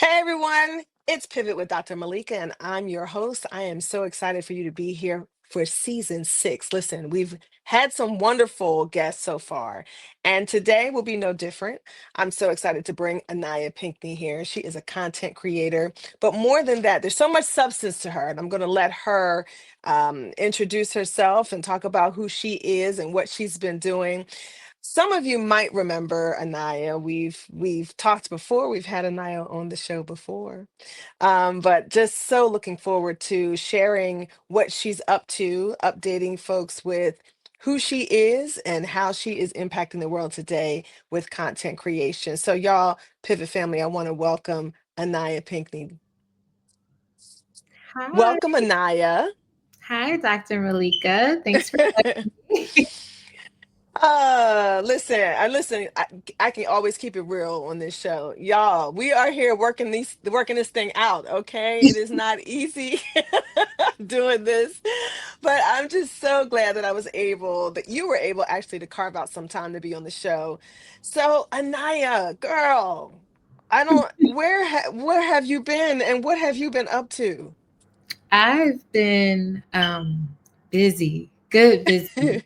Hey everyone, it's Pivot with Dr. Malika, and I'm your host. I am so excited for you to be here for season six. Listen, we've had some wonderful guests so far, and today will be no different. I'm so excited to bring Aniyah Pinkney here. She is a content creator, but more than that, there's so much substance to her, and I'm going to let her introduce herself and talk about who she is and what she's been doing. Some of you might remember Anaya. We've talked before. We've had Anaya on the show before, but just so looking forward to sharing what she's up to, updating folks with who she is and how she is impacting the world today with content creation. So, y'all, Pivot family, I want to welcome Anaya Pinkney. Hi. Welcome, Anaya. Hi, Dr. Malika. Thanks for having me. Listen, I can always keep it real on this show. Y'all, we are here working this thing out, okay? It is not easy doing this, but I'm just so glad that you were able actually to carve out some time to be on the show. So, Anaya, girl, I don't where have you been and what have you been up to? I've been busy, good busy.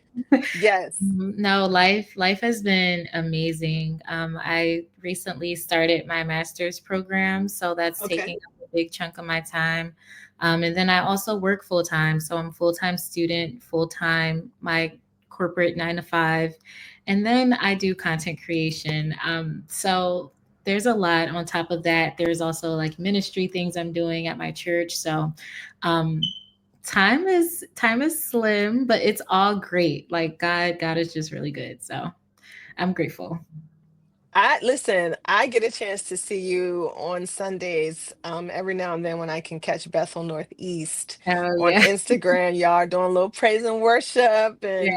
Yes. No, life has been amazing. I recently started my master's program, so that's Okay. taking up a big chunk of my time. And then I also work full time, so I'm full time student, full time my corporate 9 to 5, and then I do content creation. So there's a lot on top of that. There's also like ministry things I'm doing at my church. So um, time is slim, but it's all great. Like God is just really good. So I'm grateful. I listen, I get a chance to see you on Sundays, every now and then when I can catch Bethel Northeast Oh on yeah. Instagram. Y'all are doing a little praise and worship Yeah.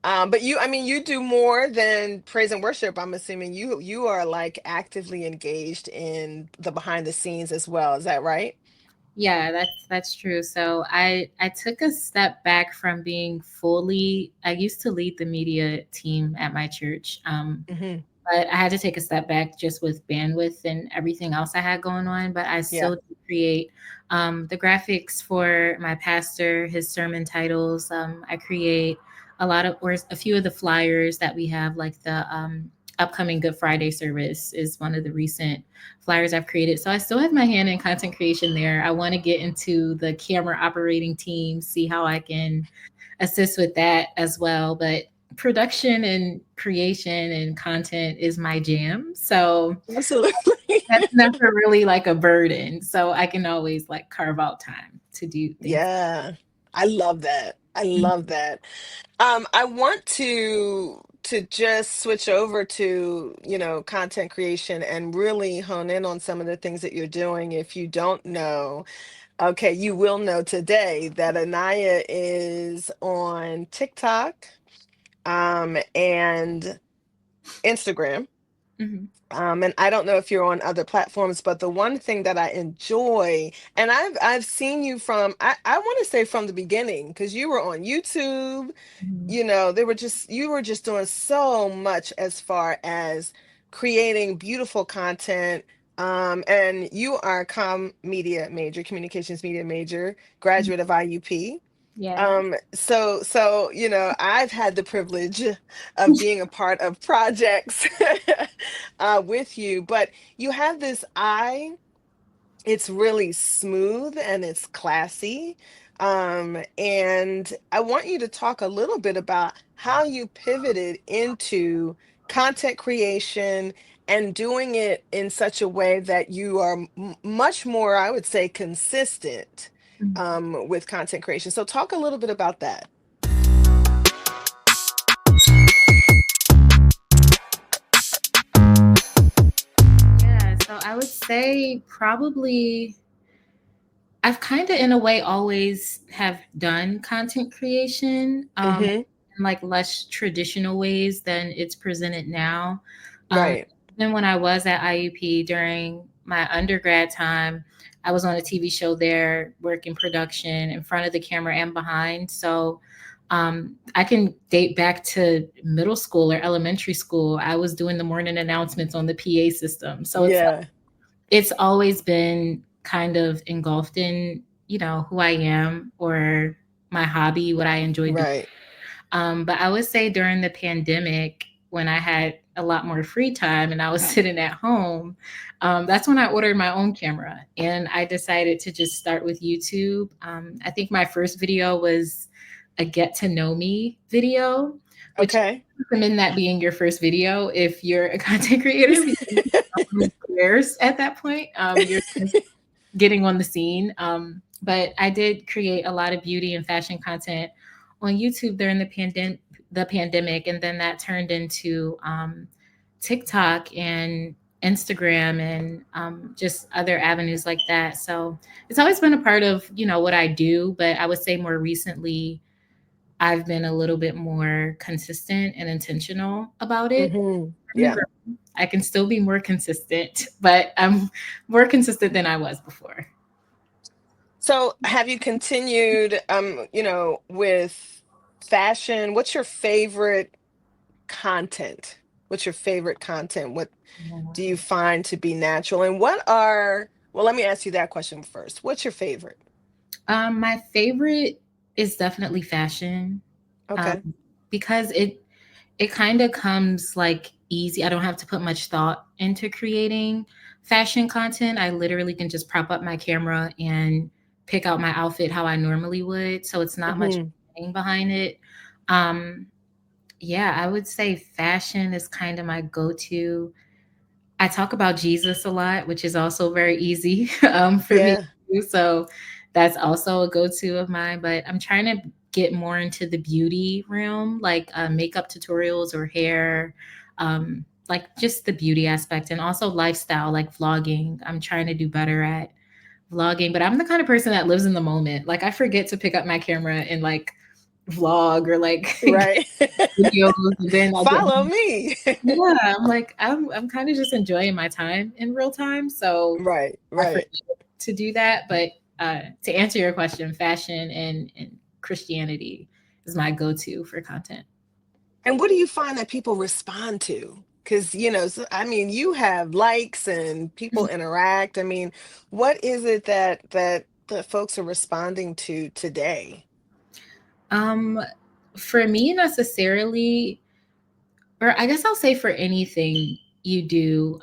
and but I mean you do more than praise and worship. I'm assuming you are like actively engaged in the behind the scenes as well. Is that right? Yeah, that's true. So I took a step back from being fully. I used to lead the media team at my church. Hmm. But I had to take a step back just with bandwidth and everything else I had going on. But I Yeah. still do create the graphics for my pastor, his sermon titles. I create a lot of, or a few of the flyers that we have, like the upcoming Good Friday service is one of the recent flyers I've created. So I still have my hand in content creation there. I want to get into the camera operating team, see how I can assist with that as well. But production and creation and content is my jam. So Absolutely. that's never really like a burden. So I can always like carve out time to do things. Yeah. I love that. I love that. I want to just switch over to, content creation and really hone in on some of the things that you're doing. If you don't know, okay, you will know today that Anaya is on TikTok, and Instagram. Mhm. And I don't know if you're on other platforms, but the one thing that I enjoy, and I've seen you from I want to say from the beginning, because you were on YouTube. Mhm. They were just you were just doing so much as far as creating beautiful content. And you are a communications media major, graduate of IUP. Yeah. I've had the privilege of being a part of projects with you, but you have this eye. It's really smooth and it's classy. And I want you to talk a little bit about how you pivoted into content creation and doing it in such a way that you are much more, I would say, consistent Mhm. with content creation. So, talk a little bit about that. Yeah. So I would say probably I've kind of in a way always have done content creation Hmm. in like less traditional ways than it's presented now. Um, Right. Then when I was at IUP during my undergrad time, I was on a TV show there, working production in front of the camera and behind. So I can date back to middle school or elementary school. I was doing the morning announcements on the PA system. So it's Yeah. it's always been kind of engulfed in, you know, who I am or my hobby, what I enjoy doing. Right. But I would say during the pandemic, when I had a lot more free time and I was sitting at home, that's when I ordered my own camera and I decided to just start with YouTube. I think my first video was a get to know me video, which I Okay. recommend that being your first video if you're a content creator because who cares at that point? You're just getting on the scene. But I did create a lot of beauty and fashion content on YouTube during the pandemic, and then that turned into TikTok and Instagram and just other avenues like that. So it's always been a part of what I do, but I would say more recently I've been a little bit more consistent and intentional about it. Yeah. I can still be more consistent, but I'm more consistent than I was before. So have you continued, with fashion? What's your favorite content? What's your favorite content? What do you find to be natural? And well, let me ask you that question first. What's your favorite? My favorite is definitely fashion, Okay. um, because it kind of comes like easy. I don't have to put much thought into creating fashion content. I literally can just prop up my camera and pick out my outfit how I normally would. So it's not much Hmm. planning behind it. Um, yeah, I would say fashion is kind of my go-to. I talk about Jesus a lot, which is also very easy for me to Yeah. do. So that's also a go-to of mine. But I'm trying to get more into the beauty realm, like makeup tutorials or hair, like just the beauty aspect, and also lifestyle, like vlogging. I'm trying to do better at vlogging, but I'm the kind of person that lives in the moment. Like I forget to pick up my camera and like vlog or like Right. videos, and then I get Follow me. yeah, I'm like I'm kind of just enjoying my time in real time, so Right. I forget Right. to do that. But to answer your question, fashion and Christianity is my go-to for content. And what do you find that people respond to? Because, I mean, you have likes and people interact. I mean, what is it that folks are responding to today? Um, for me, necessarily, or I guess I'll say for anything you do,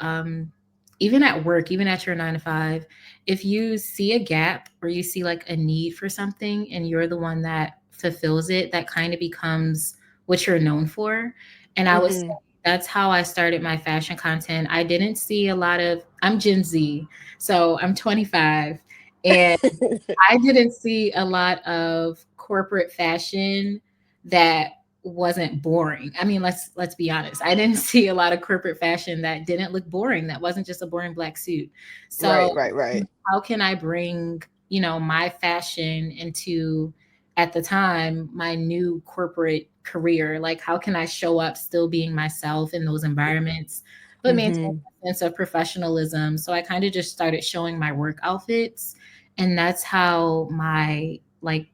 even at work, even at your 9 to 5, if you see a gap or you see like a need for something and you're the one that fulfills it, that kind of becomes what you're known for. And I would say Hmm. that's how I started my fashion content. I didn't see a lot of, I'm Gen Z, so I'm 25, and I didn't see a lot of corporate fashion that wasn't boring. I mean, let's be honest. I didn't see a lot of corporate fashion that didn't look boring. That wasn't just a boring black suit. So, Right, right, right. how can I bring, my fashion into at the time my new corporate career? Like how can I show up still being myself in those environments but maintain Hmm. a sense of professionalism? So I kind of just started showing my work outfits, and that's how my like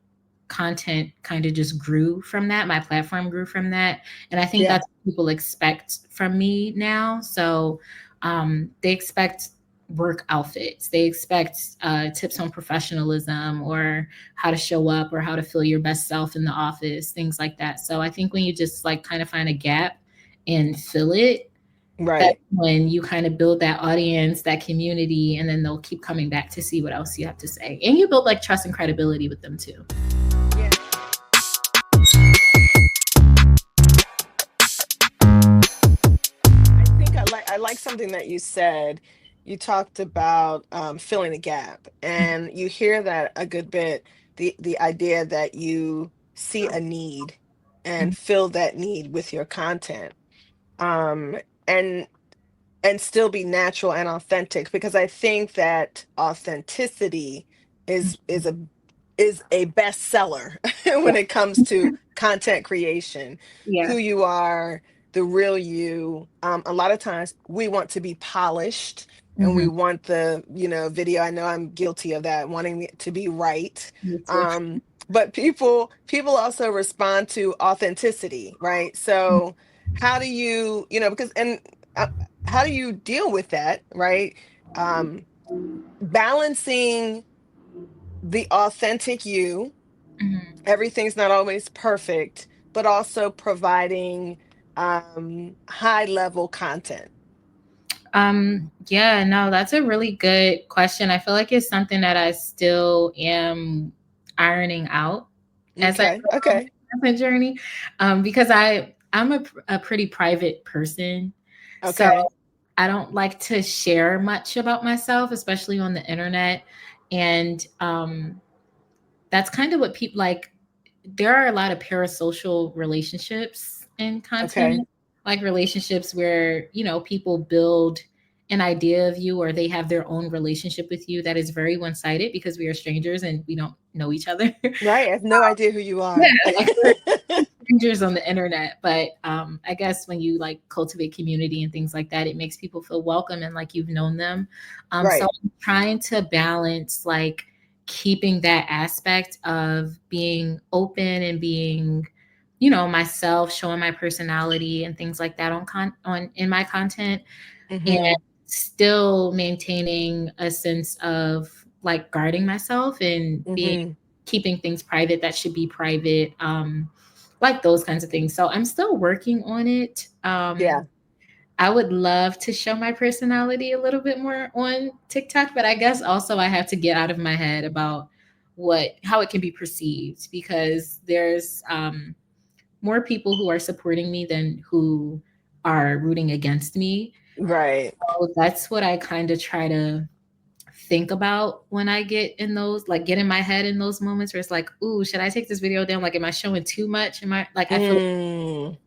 content kind of just grew from that. My platform grew from that. And I think Yeah. that's what people expect from me now. So they expect work outfits. They expect tips on professionalism or how to show up or how to feel your best self in the office, things like that. So I think when you just like kind of find a gap and fill it, that's Right. when you kind of build that audience, that community, and then they'll keep coming back to see what else you have to say. And you build like trust and credibility with them too. Yeah. I like something that you said. You talked about filling a gap, and you hear that a good bit. The idea that you see a need and fill that need with your content, um, and and still be natural and authentic, because I think that authenticity is a bestseller Yeah. when it comes to content creation. Yeah. Who you are, the real you. A lot of times we want to be polished and we Hmm. want the video. I know I'm guilty of that, wanting it to be right. Me too. But people also respond to authenticity, right? So how do you, because and how do you deal with that, right? um, balancing the authentic you. Mhm. Everything's not always perfect, but also providing high level content. Yeah, no, that's a really good question. I feel like it's something that I still am ironing out as I Okay, go on okay, my journey. Because I'm a pretty private person. So okay. I don't like to share much about myself, especially on the internet. And that's kind of what people like. There are a lot of parasocial relationships in Okay. content, like relationships where, people build an idea of you or they have their own relationship with you that is very one sided because we are strangers and we don't know each other. Right. I have no idea who you Yeah, are. like we're strangers on the internet, but I guess when you like cultivate community and things like that, it makes people feel welcome and like you've known them. So Right. I'm trying to balance like keeping that aspect of being open and being, myself, showing my personality and things like that on in my content, and Mm-hmm. still maintaining a sense of like guarding myself and being Mm-hmm. keeping things private that should be private, like those kinds of things. So I'm still working on it. Yeah. I would love to show my personality a little bit more on TikTok, but I guess also I have to get out of my head about what how it can be perceived because there's more people who are supporting me than who are rooting against me. Right. So that's what I kind of try to think about when I get in those, like get in my head in those moments where it's like, ooh, should I take this video down? Like, am I showing too much? Am I like, I feel Mm.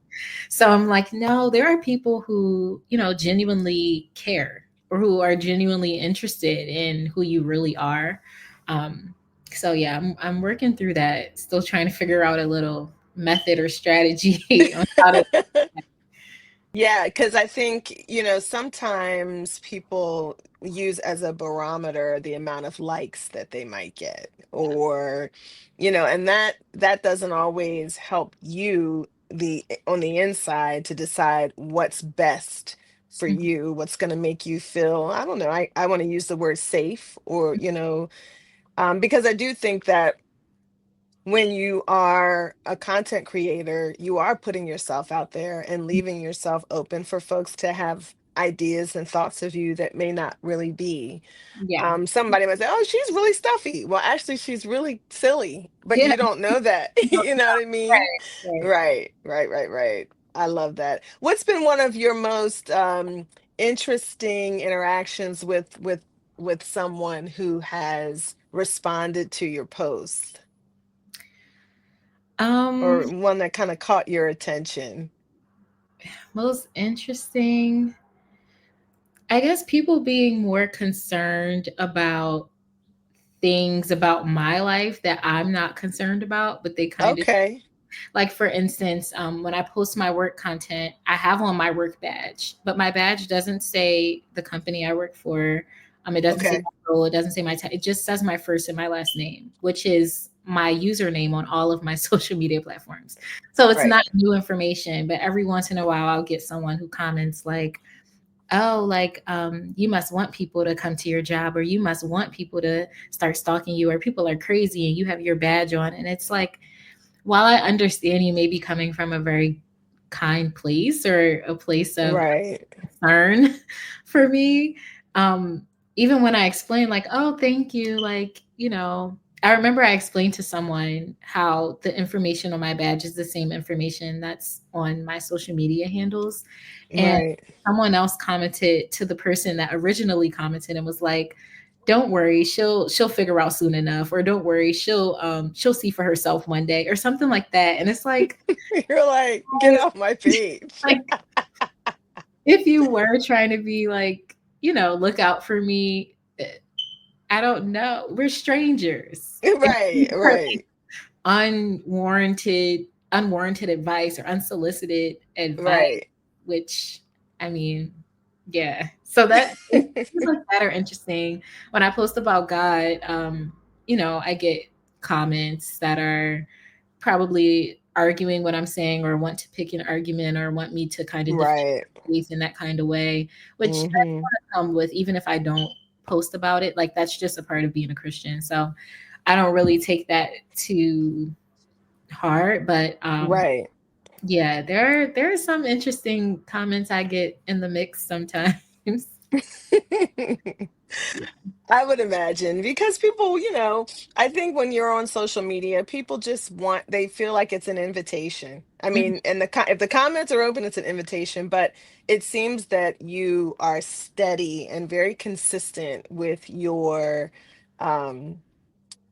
so I'm like, no, there are people who, genuinely care or who are genuinely interested in who you really are. Um, so yeah, I'm working through that, still trying to figure out a little method or strategy on how to. Yeah, because I think, sometimes people use as a barometer the amount of likes that they might get, or, and that doesn't always help you on the inside to decide what's best for Mhm. you, what's going to make you feel, I don't know, I want to use the word safe, or, because I do think that when you are a content creator, you are putting yourself out there and leaving yourself open for folks to have ideas and thoughts of you that may not really be. Yeah. Somebody might say, "Oh, she's really stuffy." Well, actually, she's really silly, but Yeah. you don't know that. You know what I mean? Right. Right. Right, right, right, right. I love that. What's been one of your most interesting interactions with someone who has responded to your post? Um, Or one that kind of caught your attention? Most interesting. I guess people being more concerned about things about my life that I'm not concerned about, but they kind of Okay. like, for instance, when I post my work content, I have on my work badge, but my badge doesn't say the company I work for. It doesn't say Okay. my role. It doesn't say my it just says my first and my last name, which is my username on all of my social media platforms. So it's Right. not new information, but every once in a while I'll get someone who comments like, oh, like, you must want people to come to your job, or you must want people to start stalking you, or people are crazy and you have your badge on. And it's like, while I understand you may be coming from a very kind place or a place of Right. concern for me, um, even when I explain, like, oh, thank you, like, I remember I explained to someone how the information on my badge is the same information that's on my social media handles. And Right. someone else commented to the person that originally commented and was like, don't worry, she'll figure out soon enough, or don't worry, she'll see for herself one day, or something like that. And it's like, You're like, get off my page. like if you were trying to be like, look out for me, I don't know. We're strangers. And Right. Right. unwarranted unwarranted advice or unsolicited advice, Right. which, I mean, yeah. So that things like that are interesting. When I post about God, I get comments that are probably arguing what I'm saying or want to pick an argument or want me to kind of defend Right. faith in that kind of way, which I Mm-hmm. want to come with, even if I don't post about it. Like that's just a part of being a Christian. So I don't really take that too hard, but Right. yeah, there are some interesting comments I get in the mix sometimes. I would imagine because people, I think when you're on social media, people just they feel like it's an invitation. I Mhm, mean, and if the comments are open, it's an invitation, but it seems that you are steady and very consistent with um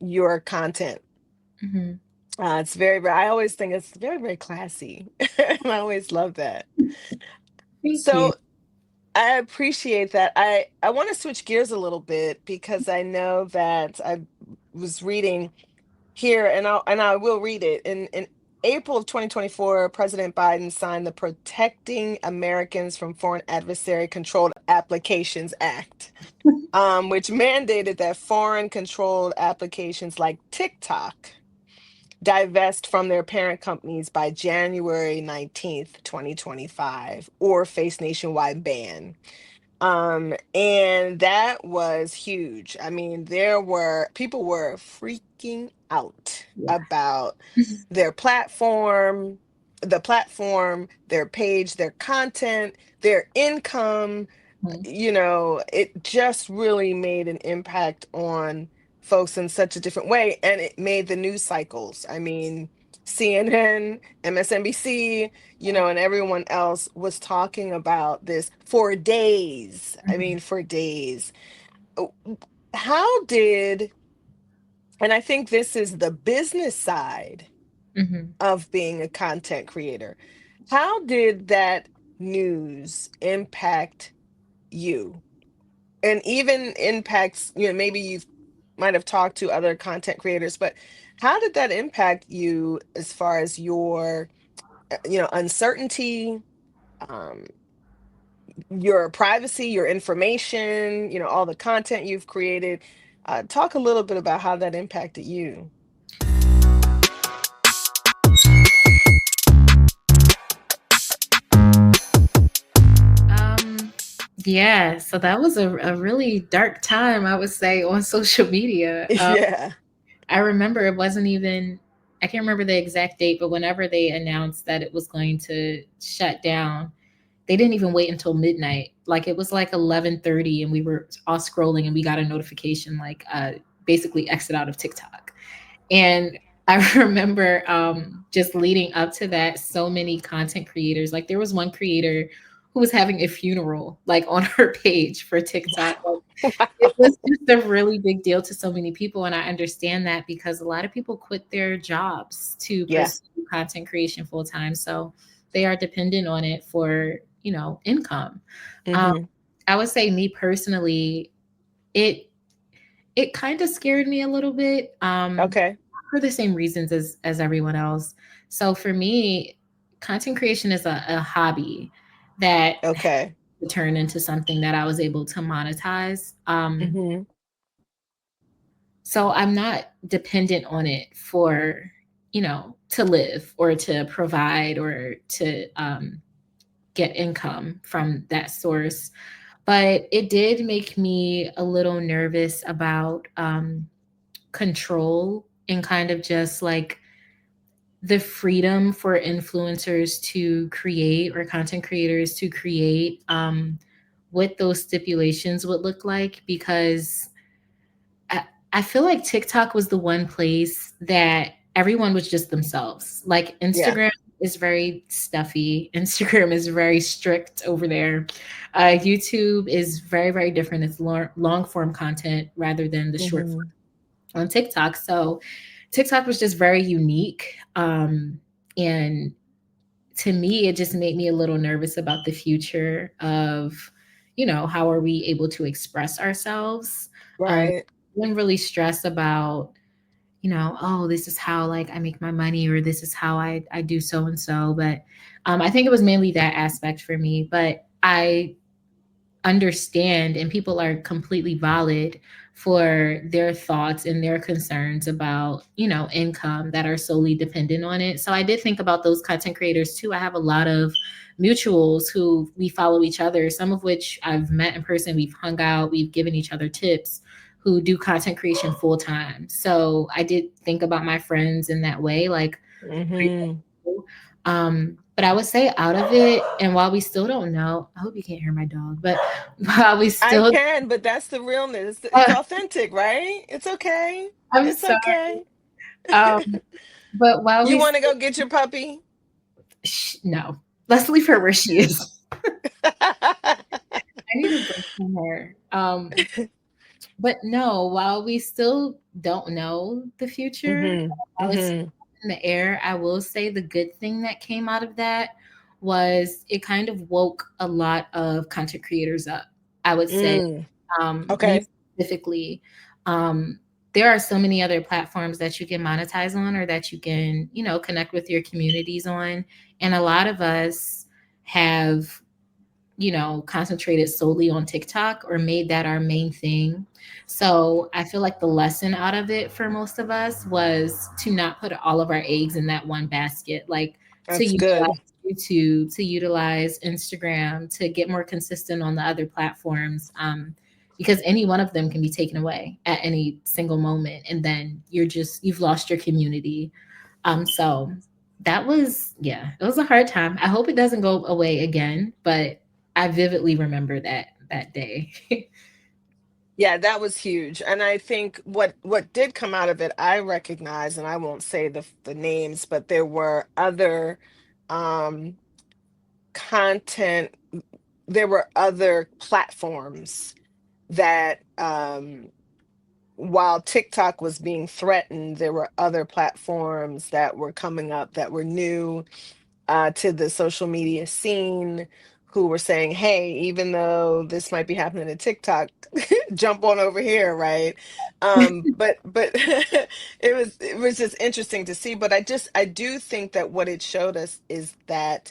your content. mhm. It's I always think it's very, very classy. And I always love that. Thank you. So I appreciate that. I want to switch gears a little bit because I know that I was reading here, and I will read it. In April of 2024, President Biden signed the Protecting Americans from Foreign Adversary Controlled Applications Act, which mandated that foreign controlled applications like TikTok divest from their parent companies by January 19th, 2025, or face nationwide ban. And that was huge. I mean, people were freaking out Yeah. about their platform, their page, their content, their income. Mhm, It just really made an impact on folks in such a different way. And it made the news cycles. I mean, CNN, MSNBC, and everyone else was talking about this for days. I mhm, mean, for days. Oh, How did, and I think this is the business side mhm. of being a content creator. How did that news impact you? And even impacts, maybe you might have talked to other content creators, but how did that impact you as far as your, uncertainty, um, your privacy, your information, all the content you've created? Talk a little bit about how that impacted you. Um, yeah, so that was a really dark time, I would say, on social media. Yeah. I remember it wasn't even, I can't remember the exact date, but whenever they announced that it was going to shut down, they didn't even wait until midnight. Like it was like 11:30 and we were all scrolling and we got a notification like basically exit out of TikTok. And I remember just leading up to that, so many content creators, like there was one creator who was having a funeral like on her page for TikTok. Like, it Wow. was just a really big deal to so many people, and I understand that because a lot of people quit their jobs to Yeah. pursue content creation full time, so they are dependent on it for, income. Um, Hmm. I would say me personally, it it kind of scared me a little bit, Okay. for the same reasons as everyone else. So for me, content creation is a hobby that Okay. turned into something that I was able to monetize. Hmm. So I'm not dependent on it for, to live or to provide or to get income from that source. But it did make me a little nervous about control and kind of just like the freedom for influencers to create or content creators to create, what those stipulations would look like, because I, I feel like TikTok was the one place that everyone was just themselves. Like Yeah. Instagram is very stuffy. Instagram is very strict over there. YouTube is very, very different. It's long form content rather than the short Hmm. form on TikTok. So TikTok was just very unique. And to me, it just made me a little nervous about the future of, how are we able to express ourselves? Right. Wouldn't really stress about, oh, this is how like I make my money or this is how I do so and so. But I think it was mainly that aspect for me. But I understand, and people are completely valid for their thoughts and their concerns about, income that are solely dependent on it. So I did think about those content creators too. I have a lot of mutuals who we follow each other, some of which I've met in person, we've hung out, we've given each other tips, who do content creation full time. So I did think about my friends in that way, like, Hmm. but I would say out of it, and while we still don't know, I hope you can't hear my dog, but while we I still, can, but that's the realness. It's uh, authentic, right? It's okay. I'm It's sorry. okay. Um, but while You we want to still, go get your puppy? no, let's leave her where she is. I need a break from her. But no, while we still don't know the future, Hmm. while it's Hmm. in the air, I will say the good thing that came out of that was it kind of woke a lot of content creators up. I would say, Mm. me Okay. specifically, um, there are so many other platforms that you can monetize on, or that you can, connect with your communities on. And a lot of us have, concentrated solely on TikTok or made that our main thing. So I feel like the lesson out of it for most of us was to not put all of our eggs in that one basket, like to That's utilize good. YouTube, to utilize Instagram, to get more consistent on the other platforms. Because any one of them can be taken away at any single moment. And then you've lost your community. So that was, yeah, it was a hard time. I hope it doesn't go away again, but I vividly remember that day. Yeah, that was huge. And I think what did come out of it, I recognize, and I won't say the names, but there were other um content, there were other platforms that while TikTok was being threatened, there were other platforms that were coming up that were new to the social media scene, who were saying, hey, even though this might be happening to TikTok, jump on over here, right? But it was just interesting to see. But I do think that what it showed us is that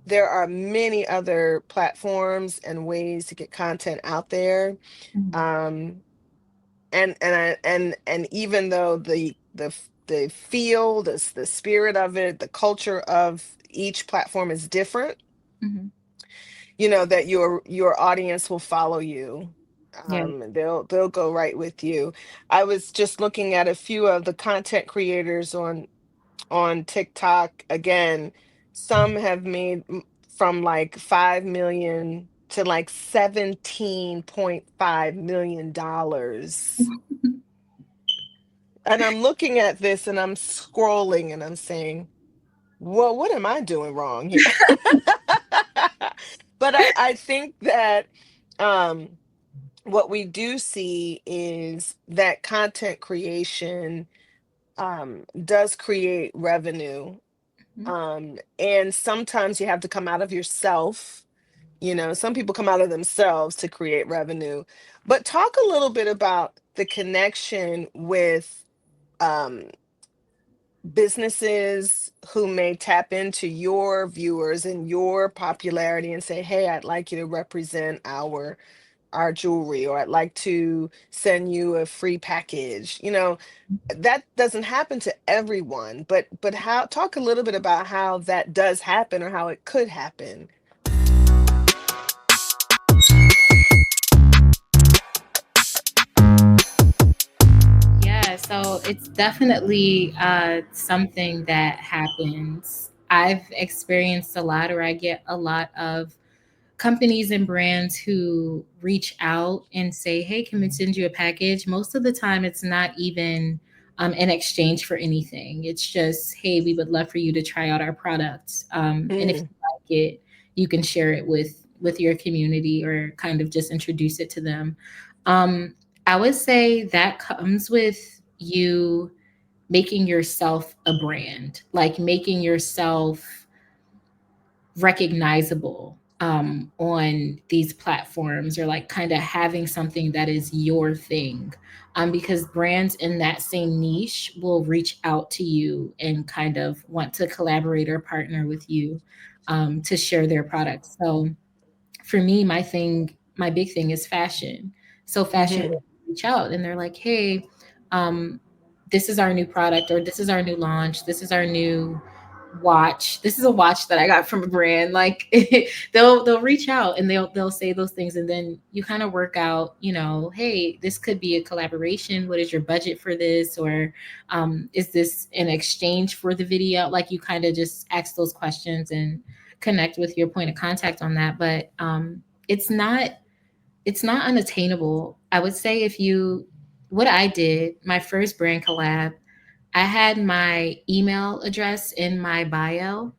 there are many other platforms and ways to get content out there. Mhm, Um, and even though the feel, the spirit of it, the culture of each platform is different, mhm. that your audience will follow you. Yeah. They'll go right with you. I was just looking at a few of the content creators on TikTok. Again, some have made from like 5 million to like $17.5 million. And I'm looking at this and I'm scrolling and I'm saying, well, what am I doing wrong here? But I think that um, what we do see is that content creation does create revenue. Mhm, And sometimes you have to come out of yourself. Some people come out of themselves to create revenue. But talk a little bit about the connection with um, businesses who may tap into your viewers and your popularity and say, hey, I'd like you to represent our jewelry, or I'd like to send you a free package. That doesn't happen to everyone, but how talk a little bit about how that does happen or how it could happen. Yeah, so it's definitely something that happens. I've experienced a lot, or I get a lot of companies and brands who reach out and say, "Hey, can we send you a package?" Most of the time, it's not even in exchange for anything. It's just, "Hey, we would love for you to try out our products, and if Mm, you like it, you can share it with your community, or kind of just introduce it to them." Um, I would say that comes with you making yourself a brand, like making yourself recognizable on these platforms, or like kind of having something that is your thing. Because brands in that same niche will reach out to you and kind of want to collaborate or partner with you to share their products. So for me, my thing my big thing is fashion. So fashion Mm-hmm. will reach out and they're like, hey, um, this is our new product, or this is our new launch, this is our new watch, this is a watch that I got from a brand. Like they'll reach out and they'll say those things, and then you kind of work out, you know, hey, this could be a collaboration, what is your budget for this, or is this an exchange for the video? Like you kind of just ask those questions and connect with your point of contact on that. But it's not it's not unattainable. I would say if you what I did, my first brand collab, I had my email address in my bio,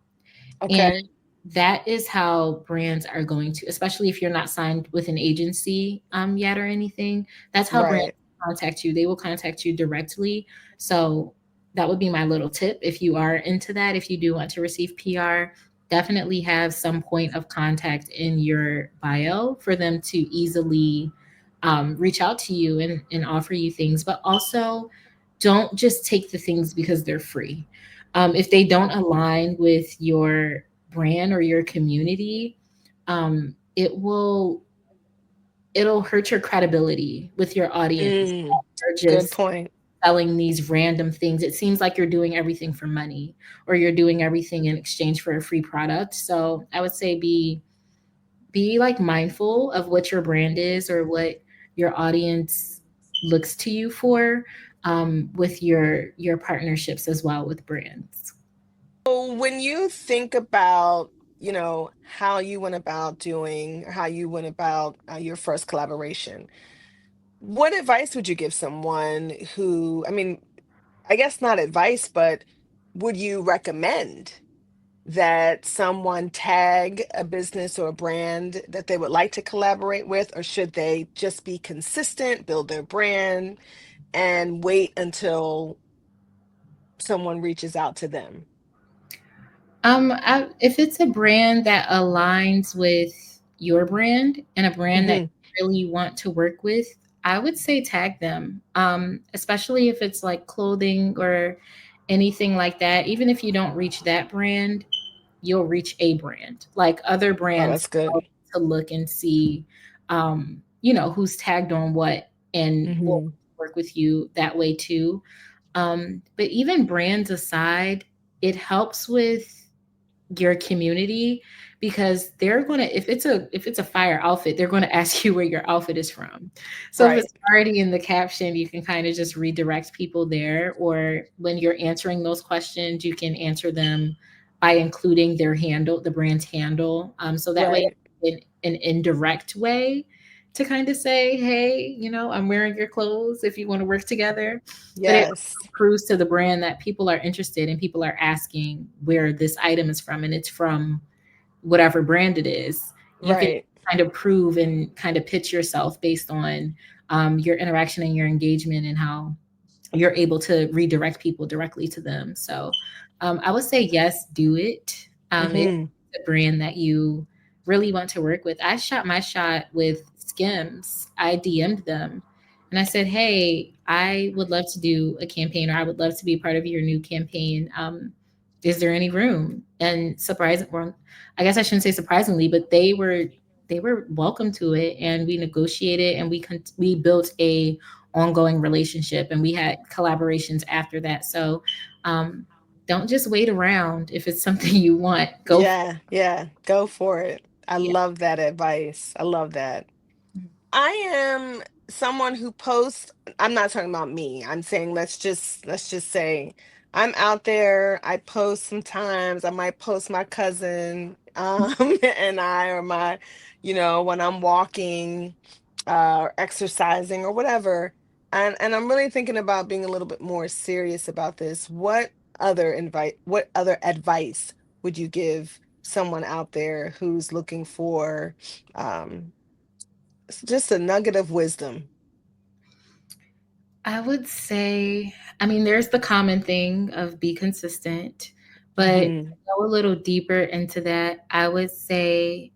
and Okay. that is how brands are going to, especially if you're not signed with an agency yet or anything. That's how brands Right. contact you. They will contact you directly. So that would be my little tip if you are into that. If you do want to receive PR, definitely have some point of contact in your bio for them to easily reach out to you and offer you things. But also, don't just take the things because they're free. If they don't align with your brand or your community, it'll hurt your credibility with your audience. Mm, Or good just point. selling these random things. It seems like you're doing everything for money, or you're doing everything in exchange for a free product. So I would say be like mindful of what your brand is or what your audience looks to you for, with your partnerships as well with brands. So when you think about, how you went about doing, how you went about your first collaboration, what advice would you give someone who, I mean, I guess not advice, but would you recommend that someone tag a business or a brand that they would like to collaborate with, or should they just be consistent, build their brand, and wait until someone reaches out to them? If it's a brand that aligns with your brand and a brand that Hmm. you really want to work with, I would say tag them. Especially if it's like clothing or anything like that. Even if you don't reach that brand, you'll reach a brand. Like other Oh, brands that's good. to look and see, you know, who's tagged on what, and will Hmm. work with you that way too. But even brands aside, it helps with your community, because they're going to, if it's a fire outfit, they're going to ask you where your outfit is from. So if Right, it's already in the caption, you can kind of just redirect people there, or when you're answering those questions, you can answer them by including their handle, the brand's handle, so that way right. in an indirect way to kind of say, hey, you know, I'm wearing your clothes if you want to work together. But it Yes, proves to the brand that people are interested and people are asking where this item is from, and it's from whatever brand it is. You can right. kind of prove and kind of pitch yourself based on your interaction and your engagement, and how you're able to redirect people directly to them. So I would say yes, do it. If Hmm. it's a brand that you really want to work with. I shot my shot with Skims. I DM'd them and I said, hey, I would love to do a campaign, or I would love to be part of your new campaign. Is there any room? And surprising, well, I guess I shouldn't say surprisingly, but they were welcome to it, and we negotiated, and we built a ongoing relationship, and we had collaborations after that. So um, don't just wait around. If it's something you want, go for Yeah, yeah, go for it. I it. love that advice. I love that. I am someone who posts, I'm not talking about me. I'm saying let's just say I'm out there. I post sometimes. I might post my cousin and I, or my, when I'm walking or exercising or whatever. And I'm really thinking about being a little bit more serious about this. What other advice would you give someone out there who's looking for um just a nugget of wisdom? I would say, I mean, there's the common thing of be consistent, but to Hmm. go a little deeper into that, I would say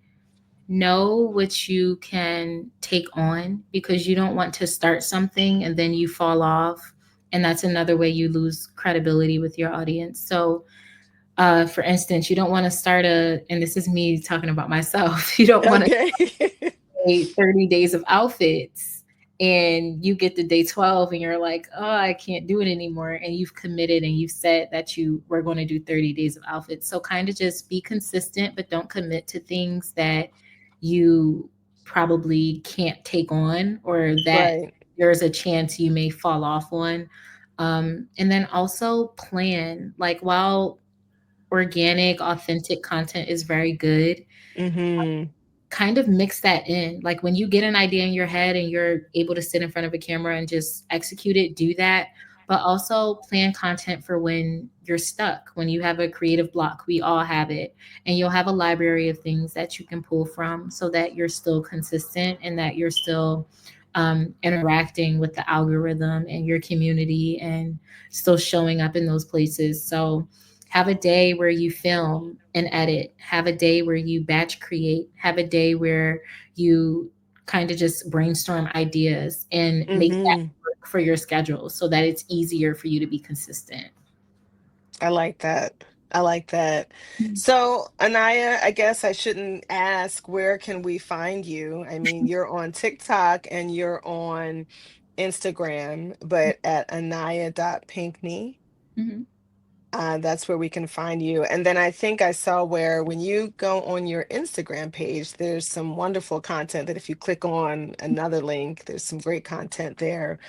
know what you can take on, because you don't want to start something and then you fall off. And that's another way you lose credibility with your audience. So, for instance, you don't want to start and this is me talking about myself, you don't want to Okay. create 30 days of outfits and you get to day 12 and you're like, oh, I can't do it anymore. And you've committed and you've said that you were going to do 30 days of outfits. So kind of just be consistent, but don't commit to things that you probably can't take on or that Right. there's a chance you may fall off on. And then also plan, like while organic, authentic content is very good, Mm-hmm. kind of mix that in. Like when you get an idea in your head and you're able to sit in front of a camera and just execute it, do that. But also plan content for when you're stuck, when you have a creative block. We all have it. And you'll have a library of things that you can pull from so that you're still consistent and that you're still interacting with the algorithm and your community and still showing up in those places. So have a day where you film and edit, have a day where you batch create, have a day where you kind of just brainstorm ideas and make that Mm-hmm. work for your schedule so that it's easier for you to be consistent. I like that. I like that. So, Aniyah, I guess I shouldn't ask where can we find you? I mean, you're on TikTok and you're on Instagram, but at Aniyah.Pinkney. Mhm. That's where we can find you. And then I think I saw where when you go on your Instagram page, there's some wonderful content that if you click on another link, there's some great content there.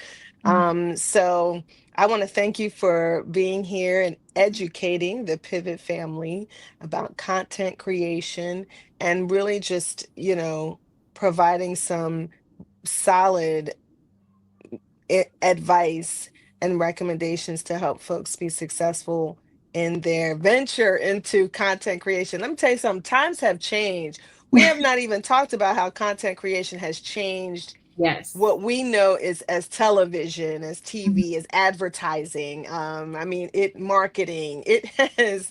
Mhm. So I want to thank you for being here and educating the Pivot family about content creation and really just, providing some solid advice and recommendations to help folks be successful in their venture into content creation. Let me tell you something, times have changed. We have not even talked about how content creation has changed Yes. what we know is as television, as Mhm. TV, as advertising. I mean, marketing. It has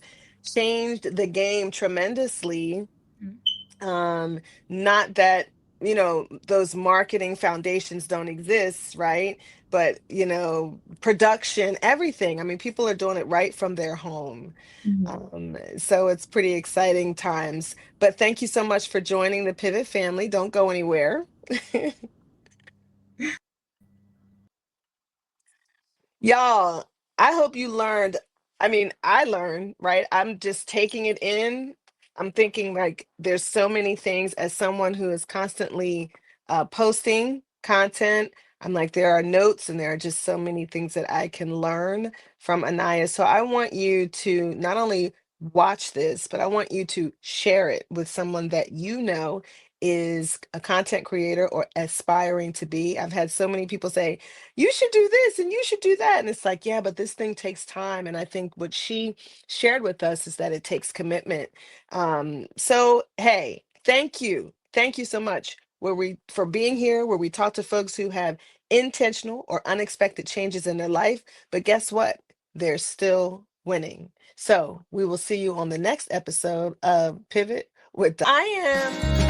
changed the game tremendously. Mhm. um Not that those marketing foundations don't exist, right? But production, everything, I mean, people are doing it right from their home. Mhm. So it's pretty exciting times. But thank you so much for joining the Pivot family. Don't go anywhere. Y'all, I hope you learned. I mean, I learned, right? I'm just taking it in. I'm thinking like there's so many things as someone who is constantly posting content. I'm like, there are notes and there are just so many things that I can learn from Aniyah. So I want you to not only watch this, but I want you to share it with someone that is a content creator or aspiring to be. I've had so many people say, you should do this and you should do that. And it's like, yeah, but this thing takes time. And I think what she shared with us is that it takes commitment. So, hey, thank you. Thank you so much for being here, where we talk to folks who have intentional or unexpected changes in their life. But guess what? They're still winning. So we will see you on the next episode of Pivot with I am.